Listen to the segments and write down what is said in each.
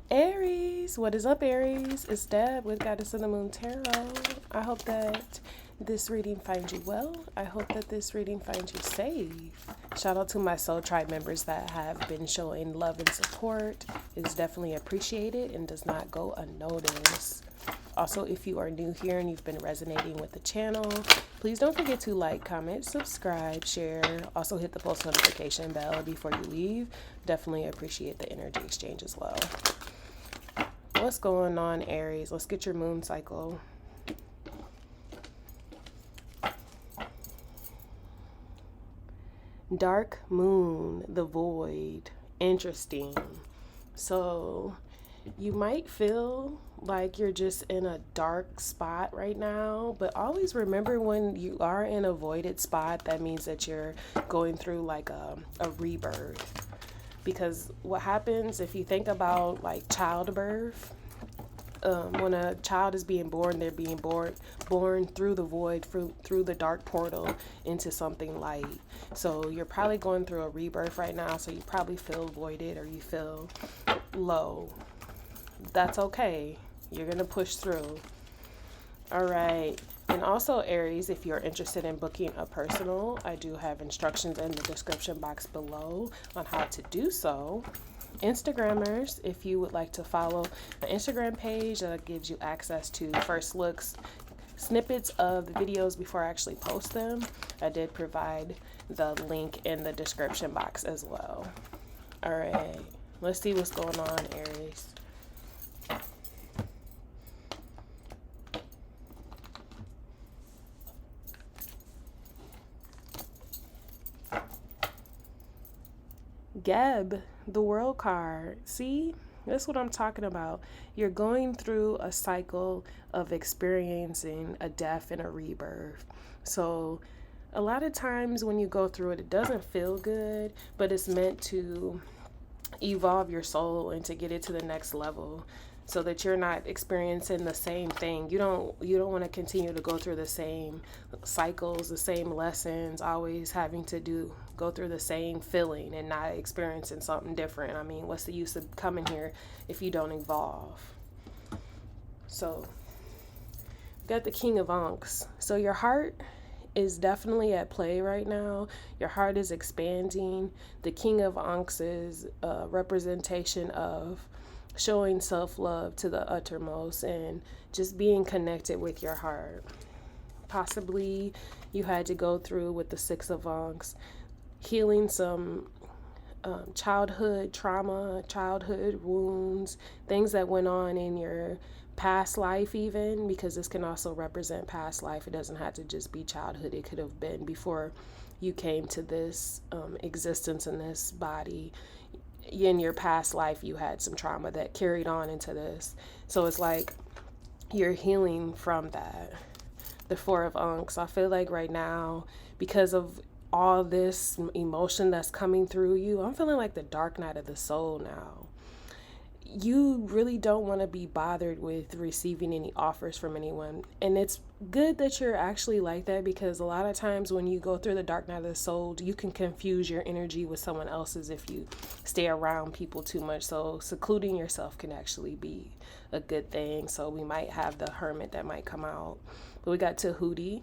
Aries, what is up, Aries? It's Deb with Goddess of the Moon Tarot. I hope that this reading finds you well. I hope that this reading finds you safe. Shout out to my Soul Tribe members that have been showing love and support. It's definitely appreciated and does not go unnoticed. Also, if you are new here and you've been resonating with the channel, please don't forget to like, comment, subscribe, share. Also hit the post notification bell before you leave. Definitely appreciate the energy exchange as well. What's going on, Aries? Let's get your moon cycle. Dark moon, the void. Interesting. So you might feel like you're just in a dark spot right now, but always remember when you are in a voided spot, that means that you're going through like a rebirth. Because what happens if you think about like childbirth, when a child is being born, they're being born through the void, through the dark portal into something light. So you're probably going through a rebirth right now, so you probably feel voided or you feel low. That's okay. You're going to push through. All right. And also, Aries, if you're interested in booking a personal, I do have instructions in the description box below on how to do so. Instagrammers, if you would like to follow the Instagram page that gives you access to first looks, snippets of the videos before I actually post them, I did provide the link in the description box as well. All right. Let's see what's going on, Aries. Geb, the world card. See, that's what I'm talking about. You're going through a cycle of experiencing a death and a rebirth. So a lot of times when you go through it, it doesn't feel good, but it's meant to evolve your soul and to get it to the next level, so that you're not experiencing the same thing. You don't want to continue to go through the same cycles, the same lessons, always having to go through the same feeling and not experiencing something different. I mean, what's the use of coming here if you don't evolve? So, got the King of Ankhs. So your heart is definitely at play right now. Your heart is expanding. The King of Ankhs is a representation of showing self-love to the uttermost and just being connected with your heart. Possibly you had to go through with the Six of Ankhs, healing some childhood trauma, childhood wounds, things that went on in your past life even, because this can also represent past life. It doesn't have to just be childhood. It could have been before you came to this existence in this body. In your past life, you had some trauma that carried on into this. So it's like you're healing from that. The Four of Ankhs. I feel like right now, because of all this emotion that's coming through you, I'm feeling like the dark night of the soul now. You really don't want to be bothered with receiving any offers from anyone. And it's good that you're actually like that, because a lot of times when you go through the dark night of the soul, you can confuse your energy with someone else's if you stay around people too much. So secluding yourself can actually be a good thing. So we might have the Hermit that might come out. But we got Tahuti.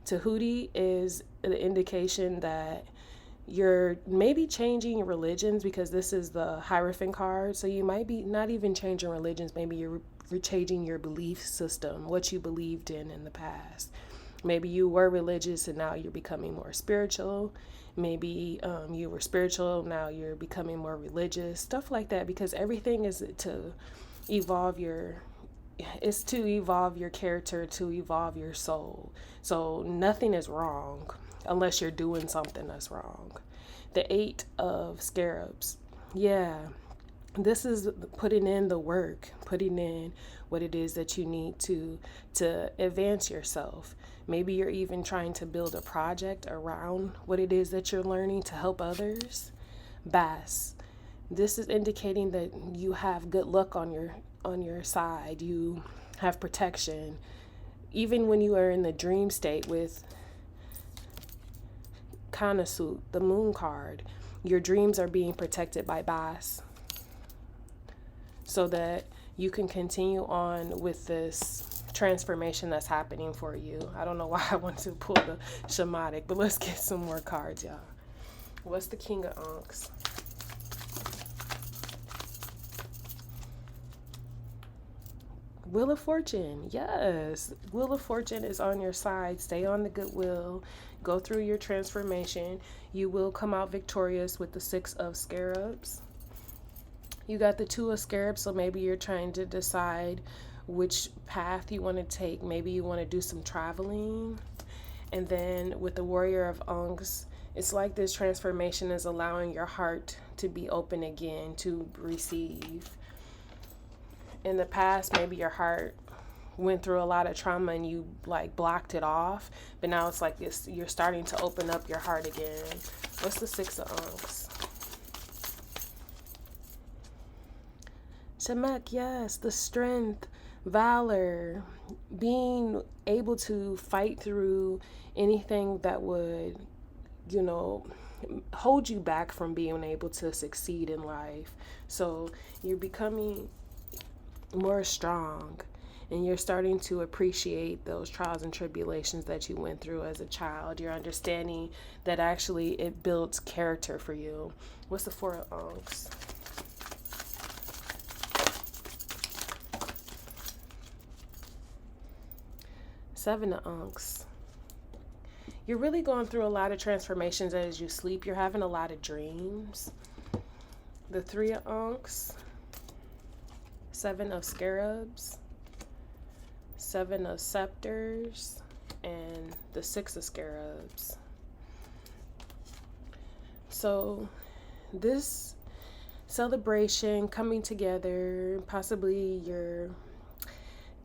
Tahuti is the indication that you're maybe changing religions, because this is the Hierophant card. So you might be not even changing religions. Maybe you're changing your belief system, what you believed in the past. Maybe you were religious and now you're becoming more spiritual. Maybe you were spiritual, now you're becoming more religious, stuff like that, because everything is to evolve your character, to evolve your soul. So nothing is wrong unless you're doing something that's wrong. The Eight of Scarabs. Yeah, this is putting in the work, putting in what it is that you need to advance yourself. Maybe you're even trying to build a project around what it is that you're learning to help others. Bass. This is indicating that you have good luck on your side. You have protection. Even when you are in the dream state with Kanasut, the moon card, your dreams are being protected by Bass. so that you can continue on with this transformation that's happening for you. I don't know why I want to pull the shamanic, but let's get some more cards, y'all. What's the King of Ankhs? Wheel of Fortune. Yes. Wheel of Fortune is on your side. Stay on the goodwill. Go through your transformation. You will come out victorious with the 6 of Scarabs. You got the 2 of Scarabs, so maybe you're trying to decide which path you want to take. Maybe you want to do some traveling. And then with the Warrior of Ankhs, it's like this transformation is allowing your heart to be open again to receive. In the past, maybe your heart went through a lot of trauma and you like blocked it off, but now it's like you're starting to open up your heart again. What's the 6 of Ankhs? Shemek, yes, the strength, valor, being able to fight through anything that would, you know, hold you back from being able to succeed in life. So you're becoming more strong, and you're starting to appreciate those trials and tribulations that you went through as a child. You're understanding that actually it builds character for you. What's the 4 of Ankhs? Seven of Ankhs. You're really going through a lot of transformations as you sleep. You're having a lot of dreams. The 3 of Ankhs. 7 of Scarabs. 7 of Scepters. And the 6 of Scarabs. So this celebration, coming together, possibly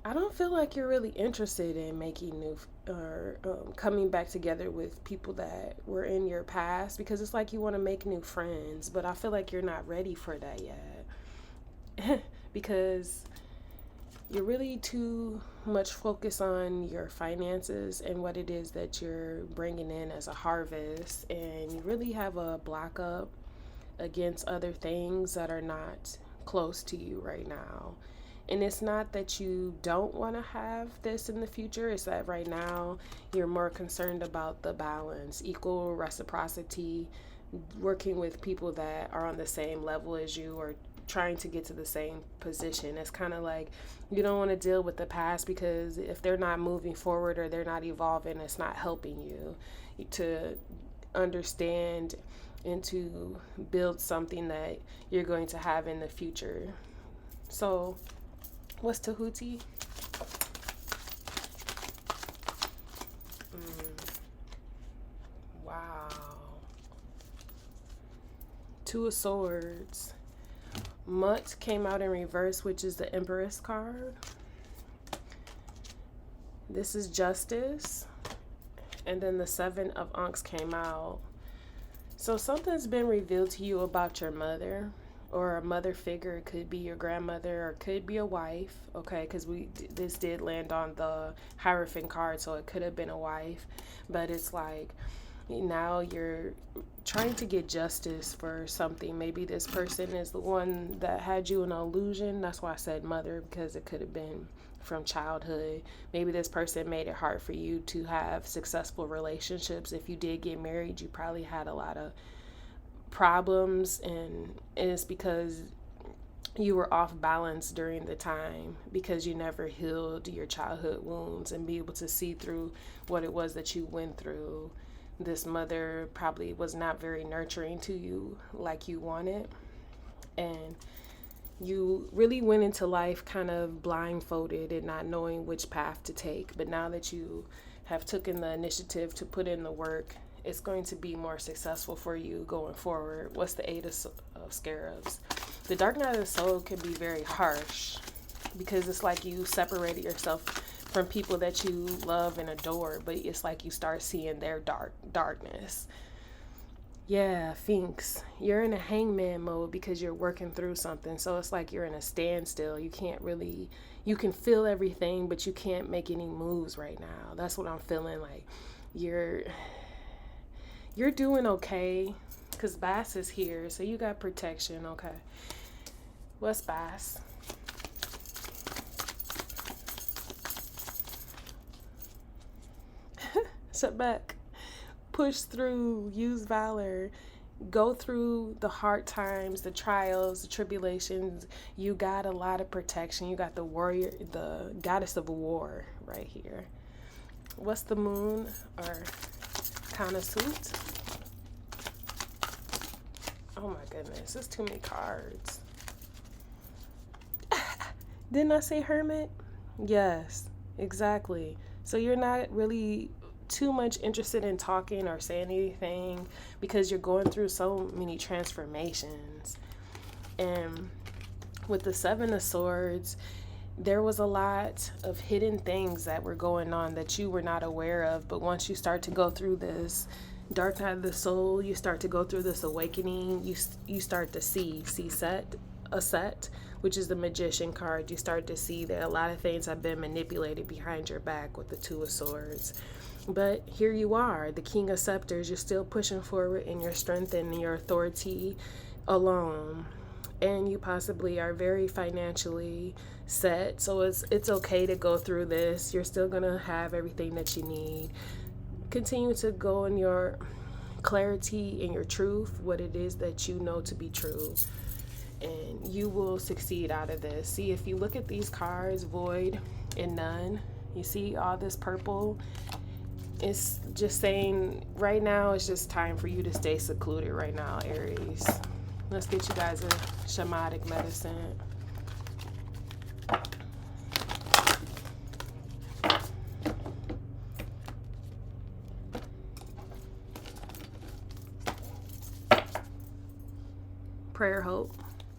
I don't feel like you're really interested in making new or coming back together with people that were in your past, because it's like you want to make new friends, but I feel like you're not ready for that yet because you're really too much focused on your finances and what it is that you're bringing in as a harvest, and you really have a block up against other things that are not close to you right now. And it's not that you don't want to have this in the future. It's that right now you're more concerned about the balance, equal reciprocity, working with people that are on the same level as you or trying to get to the same position. It's kind of like you don't want to deal with the past, because if they're not moving forward or they're not evolving, it's not helping you to understand and to build something that you're going to have in the future. So what's Tahuti? Wow. 2 of Swords. Mutt came out in reverse, which is the Empress card. This is Justice. And then the 7 of Ankhs came out. So something's been revealed to you about your mother, or a mother figure. It could be your grandmother, or it could be a wife, okay, because this did land on the Hierophant card, so it could have been a wife. But it's like now you're trying to get justice for something. Maybe this person is the one that had you in an illusion. That's why I said mother, because it could have been from childhood. Maybe this person made it hard for you to have successful relationships. If you did get married, you probably had a lot of problems, and it's because you were off balance during the time, because you never healed your childhood wounds and be able to see through what it was that you went through. This mother probably was not very nurturing to you like you wanted, and you really went into life kind of blindfolded and not knowing which path to take. But now that you have taken the initiative to put in the work, it's going to be more successful for you going forward. What's the 8 of Scarabs? The Dark Night of the Soul can be very harsh, because it's like you separated yourself from people that you love and adore, but it's like you start seeing their darkness. Yeah, Finks, you're in a hangman mode because you're working through something. So it's like you're in a standstill. You can't really, you can feel everything, but you can't make any moves right now. That's what I'm feeling like. You're doing okay, because Bass is here, so you got protection, okay? What's bass? Sit back. Push through. Use valor. Go through the hard times, the trials, the tribulations. You got a lot of protection. You got the warrior, the goddess of war right here. What's the moon or kind of suit? Oh my goodness, there's too many cards. Didn't I say hermit? Yes, exactly. So you're not really too much interested in talking or saying anything because you're going through so many transformations. And with the Seven of Swords, there was a lot of hidden things that were going on that you were not aware of. But once you start to go through this dark night of the soul, you start to go through this awakening, you start to see a set, which is the Magician card. You start to see that a lot of things have been manipulated behind your back with the Two of Swords. But here you are, the King of Scepters. You're still pushing forward in your strength and your authority alone. And you possibly are very financially set. So it's okay to go through this. You're still going to have everything that you need. Continue to go in your clarity and your truth, what it is that you know to be true. And you will succeed out of this. See, if you look at these cards, Void and None, you see all this purple. It's just saying right now it's just time for you to stay secluded right now, Aries. Let's get you guys a shamanic medicine. Prayer hope.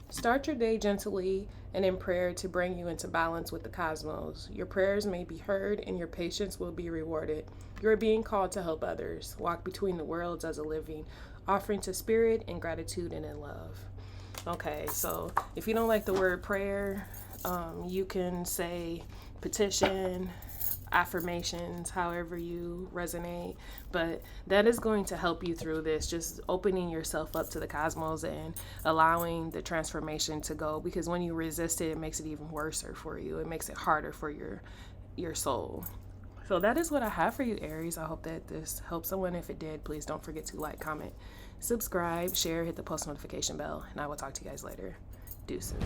Start your day gently and in prayer to bring you into balance with the cosmos. Your prayers may be heard and your patience will be rewarded. You are being called to help others. Walk between the worlds as a living, offering to spirit in gratitude and in love. Okay, so if you don't like the word prayer, you can say petition, affirmations, however you resonate, but that is going to help you through this, just opening yourself up to the cosmos and allowing the transformation to go, because when you resist it, it makes it even worse for you. It makes it harder for your soul. So that is what I have for you, Aries. I hope that this helps someone. If it did, please don't forget to like, comment, subscribe, share, hit the post notification bell, and I will talk to you guys later. Deuces.